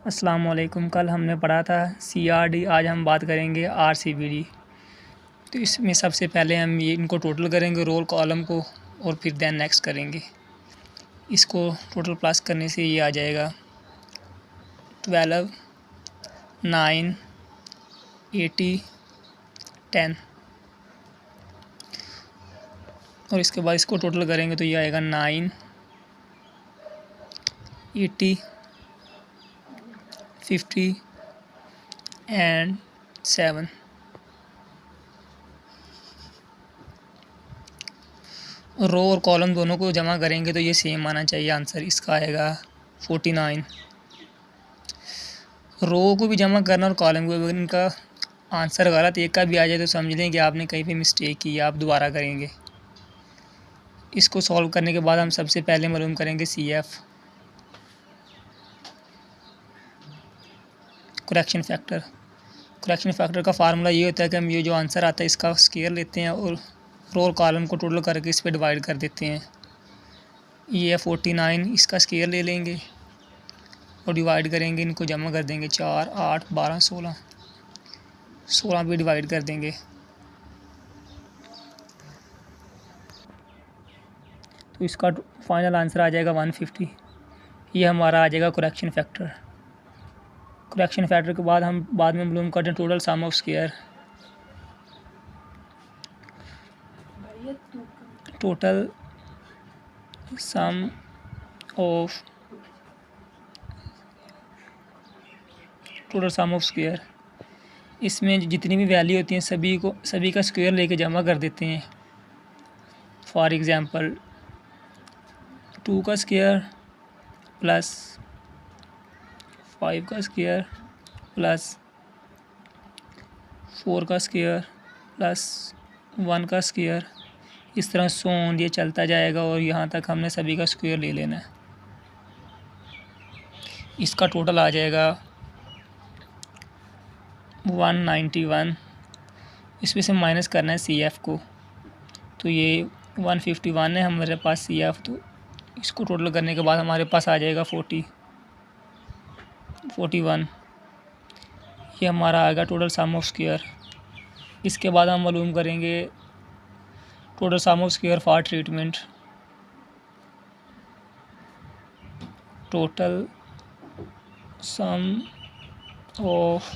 अस्सलाम वालेकुम। कल हमने पढ़ा था CRD, आज हम बात करेंगे RCBD। तो इसमें सबसे पहले हम ये इनको टोटल करेंगे, रोल कॉलम को, और फिर देन नेक्स्ट करेंगे। इसको टोटल प्लस करने से ये आ जाएगा 12, 9, 80, 10। और इसके बाद इसको टोटल करेंगे तो ये आएगा 9, 80, 50 एंड 7। रो और कॉलम दोनों को जमा करेंगे तो ये सेम आना चाहिए आंसर। इसका आएगा 49। रो को भी जमा करना और कॉलम को भी, अगर इनका आंसर गलत एक का भी आ जाए तो समझ लें कि आपने कहीं पे मिस्टेक की है, आप दोबारा करेंगे। इसको सॉल्व करने के बाद हम सबसे पहले मालूम करेंगे CF, correction factor. Correction factor का फार्मूला ये होता है कि हम ये जो आंसर आता है इसका स्क्वायर लेते हैं और रो और कॉलम को टोटल करके इस पर डिवाइड कर देते हैं। ये है 49, इसका स्क्वायर ले लेंगे और डिवाइड करेंगे, इनको जमा कर देंगे। 4, 8, 12, 16, 16 पे डिवाइड कर देंगे। तो इसका फाइनल आंसर आ जाएगा 150। ये हमारा आ जाएगा करेक्शन फैक्टर। करेक्शन फैक्टर के बाद हम बाद में मालूम करते हैं total sum of square. Total sum of square, इसमें जितनी भी वैल्यू होती हैं सभी का स्क्वायर लेके जमा कर देते हैं। फॉर एग्ज़ाम्पल 2 का स्क्वायर प्लस 5 का स्क्वायर प्लस 4 का स्क्वायर प्लस 1 का स्क्वायर, इस तरह सोन ये चलता जाएगा और यहाँ तक हमने सभी का स्क्वायर ले लेना है। इसका टोटल आ जाएगा 191। इसमें से माइनस करना है CF को, तो ये 151 है हमारे पास CF। तो इसको टोटल करने के बाद हमारे पास आ जाएगा 41। ये हमारा आएगा टोटल सम ऑफ स्क्वायर। इसके बाद हम मालूम करेंगे total sum of square for treatment. Total sum of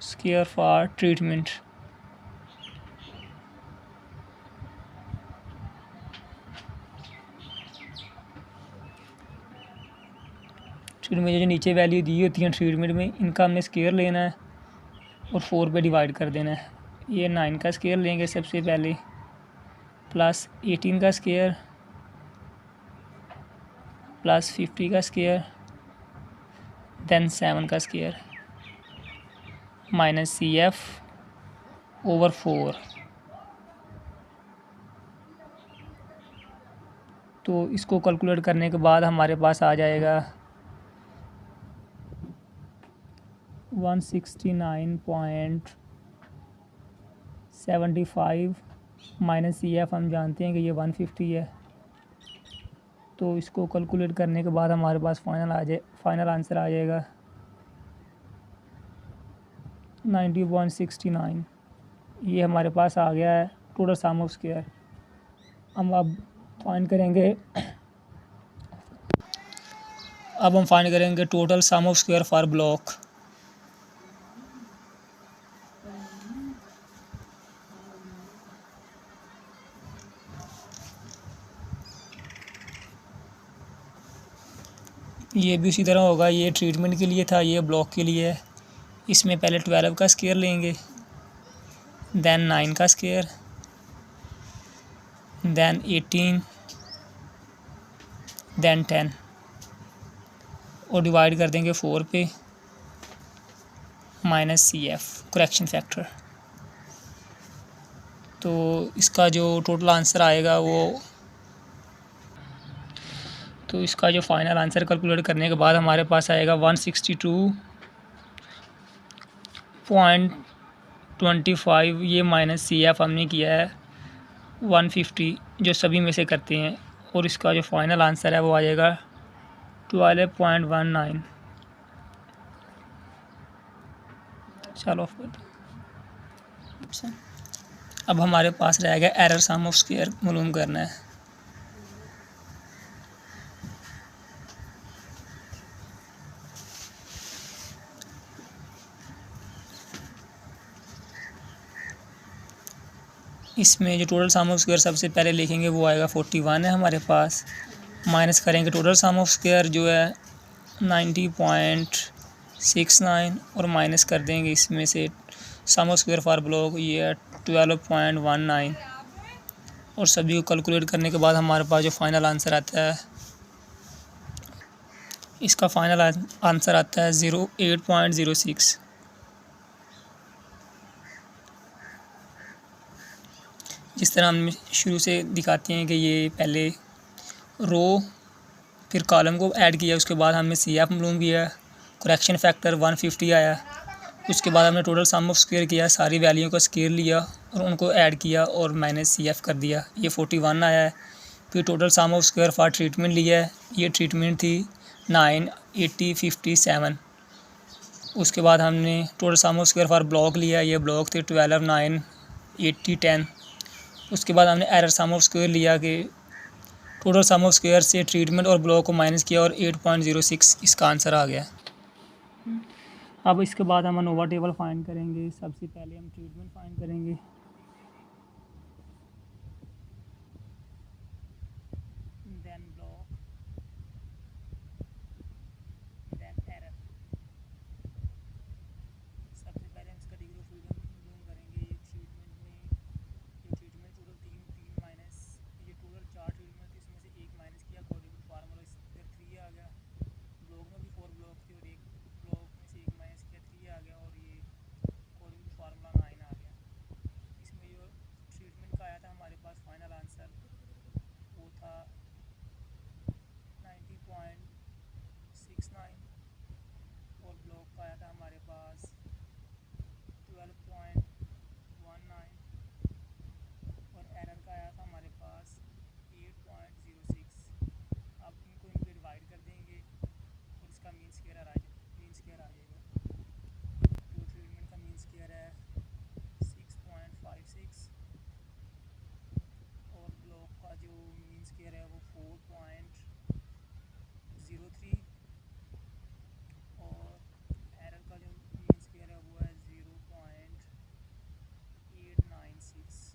square for treatment. Treatment में जो नीचे वैल्यू दी होती हैं ट्रीटमेंट में, इनका हमने स्क्वायर लेना है और 4 पे डिवाइड कर देना है। ये 9 का स्क्वायर लेंगे सबसे पहले, प्लस 18 का स्क्वायर प्लस 50 का स्क्वायर, देन 7 का स्क्वायर माइनस CF ओवर 4। तो इसको कैलकुलेट करने के बाद हमारे पास आ जाएगा 169.75 माइनस CF हम जानते हैं कि ये 150 है। तो इसको कैलकुलेट करने के बाद हमारे पास फाइनल आंसर आ जाएगा 90.69। ये हमारे पास आ गया है टोटल सम ऑफ स्क्वायर। हम अब फाइंड करेंगे total sum of square for block. ये भी उसी तरह होगा, ये ट्रीटमेंट के लिए था, ये ब्लॉक के लिए है। इसमें पहले 12 का स्क्वायर लेंगे, देन 9 का स्क्वायर, देन 18, देन 10 और डिवाइड कर देंगे 4 पे, माइनस CF करेक्शन फैक्टर। तो इसका जो टोटल आंसर आएगा तो इसका जो फाइनल आंसर कैलकुलेट करने के बाद हमारे पास आएगा 162.25। ये माइनस CF हमने किया है 150 जो सभी में से करते हैं, और इसका जो फाइनल आंसर है वो आ जाएगा 12.19। चलो फिर अब हमारे पास रह गया एरर सम ऑफ स्क्वायर मालूम करना है। इसमें जो टोटल सम ऑफ स्क्वायर सबसे पहले लिखेंगे वो आएगा 41 है हमारे पास, माइनस करेंगे टोटल सम ऑफ स्क्वायर जो है 90.69 और माइनस कर देंगे इसमें से सम ऑफ स्क्वायर फॉर ब्लॉक ये है 12.19 और सभी को कैलकुलेट करने के बाद हमारे पास जो फाइनल आंसर आता है, इसका फाइनल आंसर आता है 08.06। जिस तरह हम शुरू से दिखाते हैं कि ये पहले रो फिर कॉलम को ऐड किया, उसके बाद हमने CF मालूम किया, करेक्शन फैक्टर 150 आया, उसके बाद हमने टोटल सम ऑफ स्क्वायर किया, सारी वैल्यू का स्क्वायर लिया और उनको ऐड किया और माइनस CF कर दिया, ये 41 आया है। फिर total sum of square for treatment लिया है, ये ट्रीटमेंट थी 9, 80, 57। उसके बाद हमने total sum of square for block लिया, ये ब्लॉक थे 12, 9, 80, 10। उसके बाद हमने एरर सम ऑफ स्क्वायर लिया कि टोटल सम ऑफ स्क्वायर से ट्रीटमेंट और ब्लॉक को माइनस किया और 8.06 इसका आंसर आ गया। अब इसके बाद हम अनोवा टेबल फाइंड करेंगे। सबसे पहले हम ट्रीटमेंट फाइंड करेंगे, देन ब्लॉक, देन एरर। सबसे पहले हम इसका डिग्री ऑफ फ्रीडम मालूम करेंगे। ये ट्रीटमेंट टोटल तीन माइनस, ये टोटल 4 ट्रीटमेंट थी, इसमें से एक माइनस किया अकॉर्डिंग टू फार्मूला, इसका 3 आ गया। ब्लॉक में भी 4 ब्लॉक थे और एक ब्लॉक में से एक माइनस किया 3 आ गया और ये अकॉर्डिंग टू फार्मूला 9 आ गया। इसमें जो ट्रीटमेंट का आया था हमारे पास फाइनल आंसर वो था 90.69 और ब्लॉक का आया था हमारे पास 12.19 और एरर का आया था हमारे पास 8.06। अब इनको डिवाइड कर देंगे और इसका मीन स्क्वायर आ जाएगा। तो ट्रीटमेंट का मीन स्क्वायर है 6.56 और ब्लॉक का जो मीन स्क्वायर है वो 4.03 और एरर का जो मीन स्क्वायर है वो है 0.896।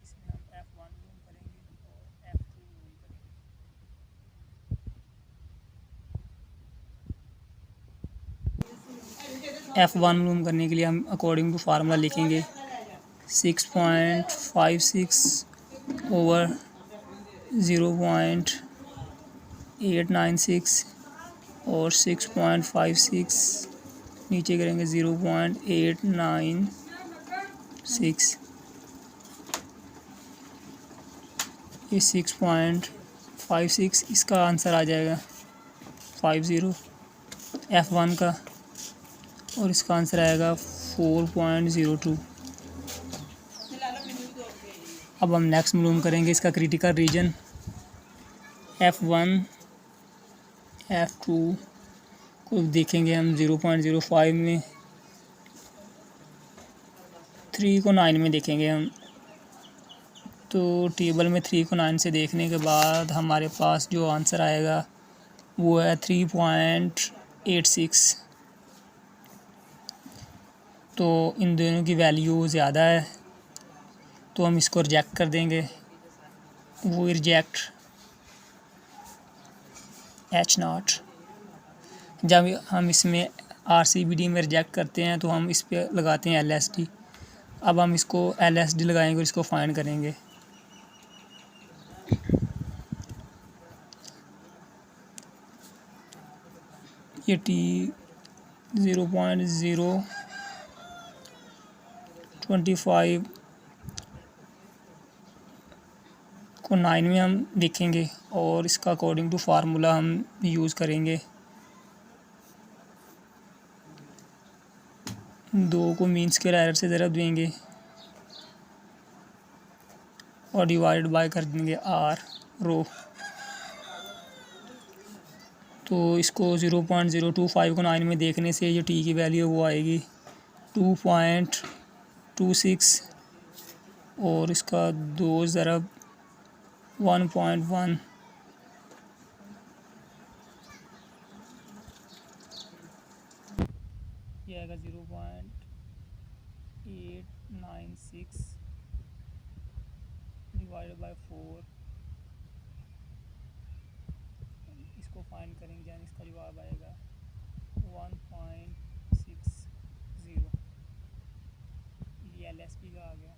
इसमें हम F1 लूम करेंगे और F2 लूम करेंगे। F1 लूम करने के लिए हम अकॉर्डिंग टू फार्मूला लिखेंगे 6.56 ओवर 0.896 और 6.56 नीचे करेंगे 0.896। ये 6.56 इसका आंसर आ जाएगा 50 F1 का और इसका आंसर आएगा 4.02। अब हम नेक्स्ट मालूम करेंगे इसका क्रिटिकल रीजन। F1 F2 को देखेंगे हम 0.05 में, 3 को 9 में देखेंगे हम। तो टेबल में 3 को 9 से देखने के बाद हमारे पास जो आंसर आएगा वो है 3.86। तो इन दोनों की वैल्यू ज़्यादा है तो हम इसको रिजेक्ट कर देंगे। वो रिजेक्ट H0। जब हम इसमें RCBD में रिजेक्ट करते हैं तो हम इस पे लगाते हैं LSD। अब हम इसको LSD लगाएंगे और इसको फाइंड करेंगे। ये T 0.025 को 9 में हम देखेंगे और इसका अकॉर्डिंग टू फार्मूला हम यूज़ करेंगे। 2 को मीन स्क्वायर एरर से ज़रब देंगे और डिवाइड बाय कर देंगे R रो। तो इसको 0.025 को 9 में देखने से जो टी की वैल्यू वो आएगी 2.26 और इसका 2 ज़रब 1.1 ये आएगा 0.896 डिवाइडेड बाय 4। इसको फाइंड करेंगे यानी इसका जवाब आएगा 1.60। ये LSP का आ गया।